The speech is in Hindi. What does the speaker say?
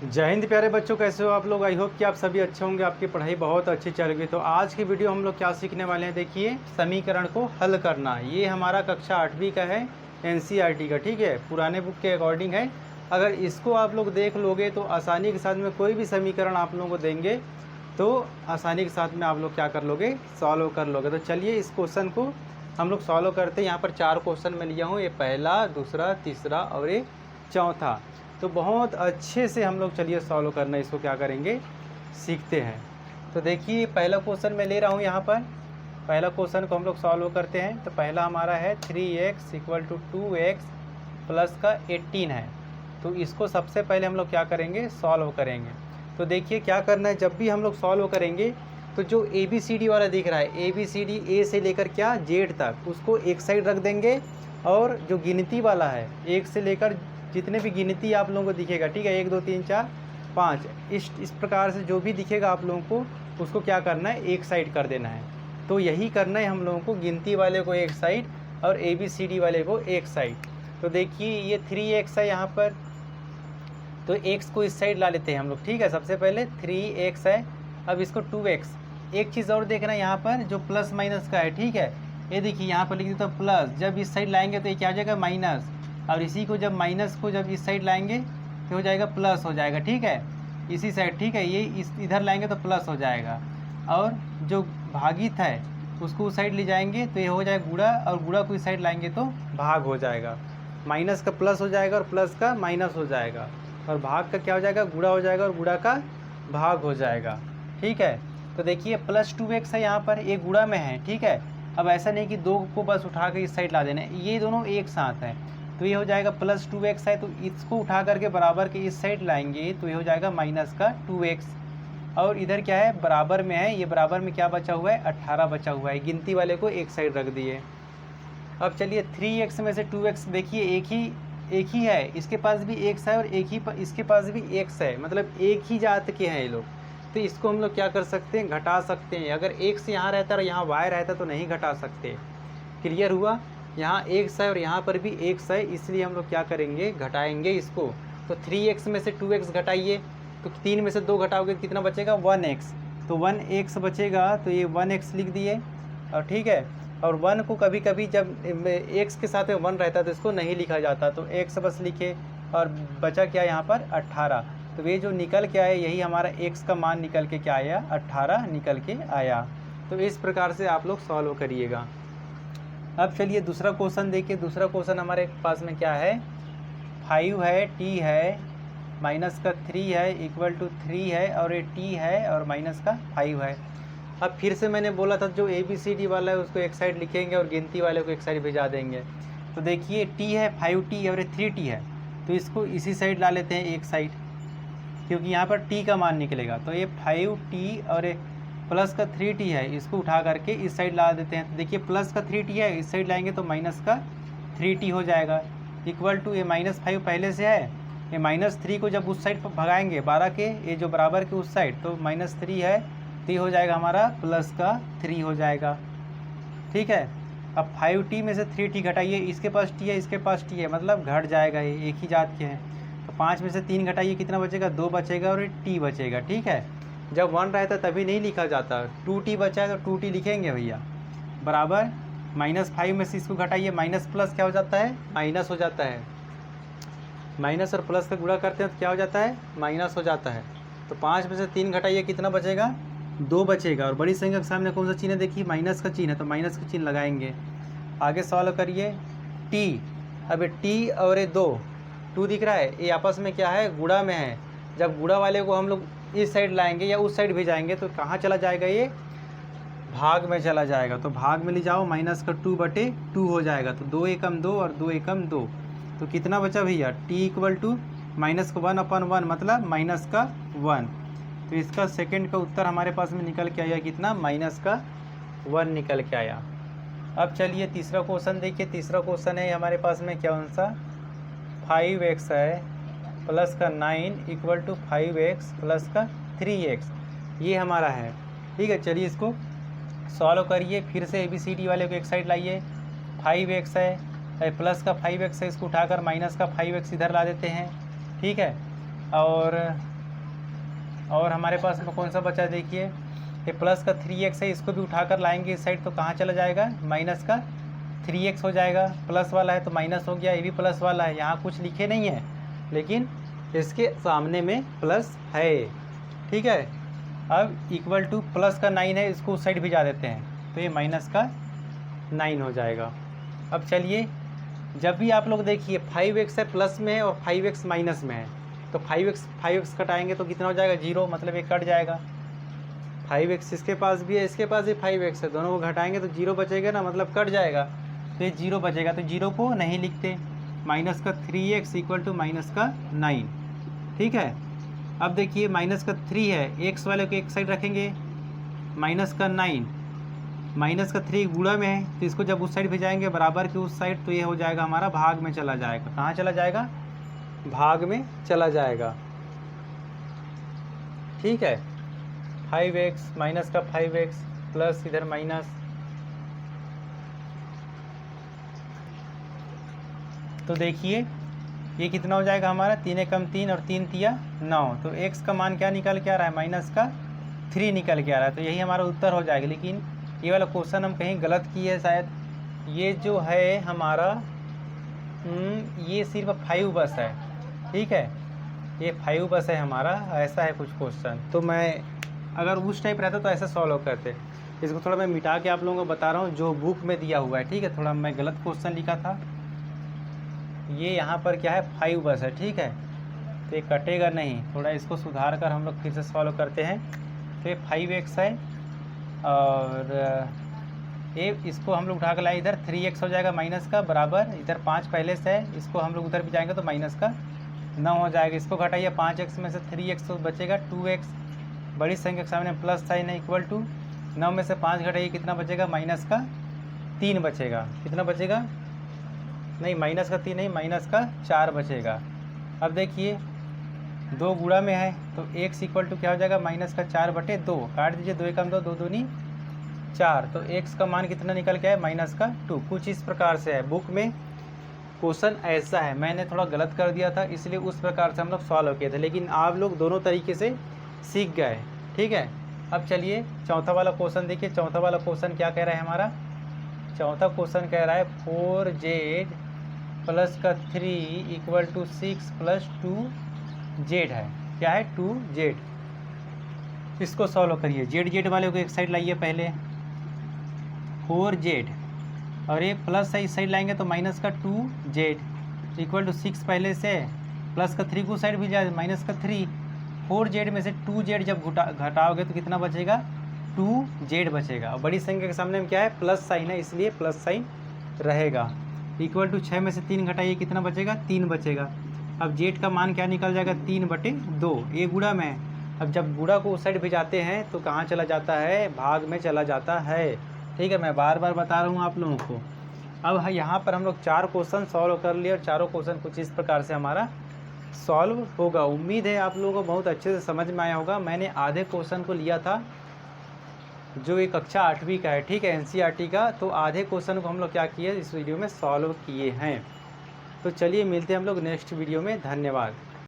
जय हिंद प्यारे बच्चों, कैसे हो आप लोग। आई होप कि आप सभी अच्छे होंगे, आपकी पढ़ाई बहुत अच्छी चल रही है। तो आज की वीडियो हम लोग क्या सीखने वाले हैं, देखिए समीकरण को हल करना। ये हमारा कक्षा 8वीं का है, एनसीईआरटी का, ठीक है, पुराने बुक के अकॉर्डिंग है। अगर इसको आप लोग देख लोगे तो आसानी के साथ में कोई भी समीकरण आप लोगों को देंगे तो आसानी के साथ में आप लोग क्या कर लोगे, सॉल्व कर लोगे। तो चलिए इस क्वेश्चन को हम लोग सॉल्व करते हैं। यहाँ पर 4 क्वेश्चन मैं लिया हूँ, ये पहला, दूसरा, तीसरा और ये चौथा। तो बहुत अच्छे से हम लोग चलिए सॉल्व करना इसको क्या करेंगे, सीखते हैं। तो देखिए पहला क्वेश्चन मैं ले रहा हूँ यहाँ पर। पहला क्वेश्चन को हम लोग सॉल्व करते हैं। तो पहला हमारा है 3x = 2x प्लस का 18 है। तो इसको सबसे पहले हम लोग क्या करेंगे, सॉल्व करेंगे। तो देखिए क्या करना है, जब भी हम लोग सॉल्व करेंगे तो जो ABCD वाला दिख रहा है, ABCD A से लेकर क्या Z तक, उसको एक साइड रख देंगे। और जो गिनती वाला है 1 से लेकर जितने भी गिनती आप लोगों को दिखेगा, ठीक है, 1 2 3 4 5, इस प्रकार से जो भी दिखेगा आप लोगों को उसको क्या करना है, एक साइड कर देना है। तो यही करना है हम लोगों को, गिनती वाले को एक साइड और ABCD वाले को एक साइड। तो देखिए ये 3x है यहाँ पर, तो x को इस साइड ला लेते हैं हम लोग, ठीक है। सबसे पहले 3x है, अब इसको 2x। एक चीज़ और देखना यहाँ पर, जो प्लस माइनस का है, ठीक है, ये देखिए यहाँ पर लिख देता हूँ प्लस। जब इस साइड लाएंगे तो ये क्या हो जाएगा, माइनस। और इसी को जब माइनस को जब इस साइड लाएंगे तो हो जाएगा प्लस हो जाएगा, ठीक है, इसी साइड, ठीक है। ये इधर लाएंगे तो प्लस हो जाएगा। और जो भागित है उसको उस साइड ले जाएंगे तो ये हो जाएगा गुणा, और गुणा को इस साइड लाएंगे तो भाग हो जाएगा। माइनस का प्लस हो जाएगा और प्लस का माइनस हो जाएगा, और भाग का क्या हो जाएगा, गुणा हो जाएगा, और गुणा का भाग हो जाएगा, ठीक है। तो देखिए प्लस 2x है यहाँ पर, ये गुणा में है, ठीक है। अब ऐसा नहीं कि 2 को बस उठा के इस साइड ला देना है, ये दोनों एक साथ हैं। तो ये हो जाएगा प्लस 2x है, तो इसको उठा करके बराबर के इस साइड लाएंगे तो ये हो जाएगा माइनस का 2x। और इधर क्या है, बराबर में है, ये बराबर में क्या बचा हुआ है, 18 बचा हुआ है। गिनती वाले को एक साइड रख दिए। अब चलिए 3x में से 2x, देखिए एक ही है, इसके पास भी x है और इसके पास भी x है, मतलब एक ही जात के हैं ये लोग। तो इसको हम लोग क्या कर सकते हैं, घटा सकते हैं। अगर x यहाँ रहता और यहाँ y रहता तो नहीं घटा सकते। क्लियर हुआ, यहाँ x है और यहाँ पर भी x है, इसलिए हम लोग क्या करेंगे, घटाएंगे इसको। तो 3x में से 2x घटाइए, तो 3 में से 2 घटाओगे तो कितना बचेगा, 1x। तो 1x बचेगा, तो ये 1x लिख दिए, और ठीक है। और 1 को कभी कभी जब x के साथ में 1 रहता है तो इसको नहीं लिखा जाता, तो x बस लिखे। और बचा क्या यहाँ पर, 18। तो ये जो निकल के आया यही हमारा x का मान निकल के क्या आया, 18 निकल के आया। तो इस प्रकार से आप लोग सॉल्व करिएगा। अब चलिए दूसरा क्वेश्चन देखिए। दूसरा क्वेश्चन हमारे पास में क्या है, 5 है, t है, माइनस का 3 है, इक्वल टू 3 है, और ये t है और माइनस का 5 है। अब फिर से मैंने बोला था जो ABCD वाला है उसको एक साइड लिखेंगे और गिनती वाले को एक साइड भेजा देंगे। तो देखिए t है 5t और ये 3t है, तो इसको इसी साइड ला लेते हैं एक साइड, क्योंकि यहाँ पर t का मान निकलेगा। तो ये 5t और ये प्लस का 3t है, इसको उठा करके इस साइड ला देते हैं। तो देखिए प्लस का 3t है, इस साइड लाएंगे तो माइनस का 3t हो जाएगा, इक्वल टू ये -5 पहले से है, ये -3 को जब उस साइड भगाएंगे 12 के, ये जो बराबर के उस साइड, तो -3 है, तो ये हो जाएगा हमारा प्लस का 3 हो जाएगा, ठीक है। अब 5t में से 3t घटाइए, इसके पास t है, इसके पास t है, मतलब घट जाएगा, ये एक ही जात के हैं। तो 5 में से 3 घटाइए, कितना बचेगा, 2 बचेगा, और ये t बचेगा, ठीक है। जब 1 रहता तभी नहीं लिखा जाता, 2t बचा है तो 2t लिखेंगे भैया, बराबर -5 में से इसको घटाइए, माइनस प्लस क्या हो जाता है, माइनस हो जाता है। माइनस और प्लस का गुणा करते हैं तो क्या हो जाता है, माइनस हो जाता है। तो 5 में से 3 घटाइए, कितना बचेगा, 2 बचेगा। और बड़ी संख्या के सामने कौन सा चिन्ह है, देखिए माइनस का चिन्ह है, तो माइनस का चिन्ह लगाएंगे। आगे सॉल्व करिए, t, अब ये t और ये 2 दिख रहा है, ये आपस में क्या है, गुणा में है। जब गुणा वाले को हम लोग इस साइड लाएंगे या उस साइड भी जाएंगे तो कहाँ चला जाएगा, ये भाग में चला जाएगा। तो भाग में ले जाओ, माइनस का 2/2 हो जाएगा, तो 2 एकम 2 और 2 एकम 2, तो कितना बचा भैया, t इक्वल टू माइनस का 1/1, मतलब माइनस का 1। तो इसका सेकंड का उत्तर हमारे पास में निकल के आया कितना, माइनस का 1 निकल के आया। अब चलिए तीसरा क्वेश्चन देखिए। तीसरा क्वेश्चन है हमारे पास में क्या, कौन सा, 5x है प्लस का 9 इक्वल टू 5x प्लस का 3x, ये हमारा है, ठीक है। चलिए इसको सॉल्व करिए। फिर से ABCD वाले को एक साइड लाइए, 5x है, प्लस का 5x है, इसको उठाकर माइनस का 5x इधर ला देते हैं, ठीक है। और और हमारे पास में कौन सा बचा देखिए, ये प्लस का 3x है, इसको भी उठाकर लाएंगे इस साइड तो कहाँ चला जाएगा, माइनस का 3x हो जाएगा। प्लस वाला है तो माइनस हो गया, ये भी प्लस वाला है, यहाँ कुछ लिखे नहीं है लेकिन इसके सामने में प्लस है, ठीक है। अब इक्वल टू प्लस का 9 है, इसको उस साइड भिजा देते हैं तो ये माइनस का 9 हो जाएगा। अब चलिए, जब भी आप लोग देखिए 5x है प्लस में है और 5x माइनस में है, तो 5x कटाएंगे तो कितना हो जाएगा, 0, मतलब ये कट जाएगा। 5x इसके पास भी है, इसके पास भी 5x है, दोनों को घटाएंगे तो 0 बचेगा ना, मतलब कट जाएगा, तो ये 0 बचेगा, तो 0 को नहीं लिखते। माइनस का 3x इक्वल टू माइनस का 9, ठीक है। अब देखिए माइनस का 3 है, x वाले को एक साइड रखेंगे, माइनस का 9, माइनस का 3 गुणा में है तो इसको जब उस साइड भेजाएंगे बराबर के उस साइड, तो ये हो जाएगा हमारा भाग में चला जाएगा। कहाँ चला जाएगा, भाग में चला जाएगा, ठीक है। 5x माइनस का 5x प्लस इधर माइनस, तो देखिए ये कितना हो जाएगा हमारा, 3 कम 3 और 3 तिया 9, तो x का मान क्या निकल के आ रहा है, माइनस का 3 निकल के आ रहा है, तो यही हमारा उत्तर हो जाएगा। लेकिन ये वाला क्वेश्चन हम कहीं गलत किए है शायद, ये जो है हमारा ये सिर्फ 5 बस है, ठीक है, ये 5 बस है हमारा, ऐसा है कुछ क्वेश्चन। तो मैं अगर उस टाइप रहता तो ऐसा सॉल्व करते। इसको थोड़ा मैं मिटा के आप लोगों को बता रहा हूँ जो बुक में दिया हुआ है, ठीक है। थोड़ा मैं गलत क्वेश्चन लिखा था, ये यहाँ पर क्या है 5 बस है, ठीक है, तो ये कटेगा नहीं। थोड़ा इसको सुधार कर हम लोग फिर से सॉल्व करते हैं। तो ये 5x है और ये इसको हम लोग उठा कर लाए, इधर 3x हो जाएगा माइनस का बराबर, इधर 5 पहले से है, इसको हम लोग उधर भी जाएंगे तो माइनस का 9 हो जाएगा। इसको घटाइए, 5x में से 3x तो बचेगा 2x, बड़ी संख्या के सामने प्लस साइन है, इक्वल टू 9 में से 5 घटाइए, कितना बचेगा, माइनस का 3 बचेगा। कितना बचेगा, नहीं माइनस का 3 नहीं, माइनस का 4 बचेगा। अब देखिए 2 गुणा में है तो x इक्वल टू क्या हो जाएगा, माइनस का 4/2, काट दीजिए, 2 एकम 2, 2 दूनी 4, तो x का मान कितना निकल के है, माइनस का 2। कुछ इस प्रकार से है, बुक में क्वेश्चन ऐसा है, मैंने थोड़ा गलत कर दिया था इसलिए उस प्रकार से हम लोग सॉल्व किए थे, लेकिन आप लोग दोनों तरीके से सीख गए, ठीक है। अब चलिए चौथा वाला क्वेश्चन देखिए। चौथा वाला क्वेश्चन क्या कह रहा है हमारा, चौथा क्वेश्चन कह रहा है 4z प्लस का 3 इक्वल टू 6 प्लस 2z है, क्या है 2z। इसको सॉल्व करिए, z वाले को एक साइड लाइए पहले, 4z और ये प्लस है इस साइड लाएंगे तो माइनस का 2z इक्वल टू 6 पहले से, प्लस का 3 को साइड भी जाए, माइनस का 3, 4z में से 2z जब घटाओगे तो कितना बचेगा, 2z बचेगा। और बड़ी संख्या के सामने में क्या है, प्लस साइन है, इसलिए प्लस साइन रहेगा। इक्वल टू 6 में से 3 घटाइए, कितना बचेगा, 3 बचेगा। अब z का मान क्या निकल जाएगा, 3/2, ये गुणा में है। अब जब गुणा को उस साइड भेजाते हैं तो कहाँ चला जाता है, भाग में चला जाता है, ठीक है। मैं बार बार बता रहा हूँ आप लोगों को। अब यहाँ पर हम लोग 4 क्वेश्चन सॉल्व कर लिए और चारों क्वेश्चन कुछ इस प्रकार से हमारा सॉल्व होगा। उम्मीद है आप लोगों को बहुत अच्छे से समझ में आया होगा। मैंने आधे क्वेश्चन को लिया था जो एक कक्षा 8वीं का है, ठीक है, एनसीईआरटी का, तो आधे क्वेश्चन को हम लोग क्या किए इस वीडियो में सॉल्व किए हैं। तो चलिए मिलते हैं हम लोग नेक्स्ट वीडियो में, धन्यवाद।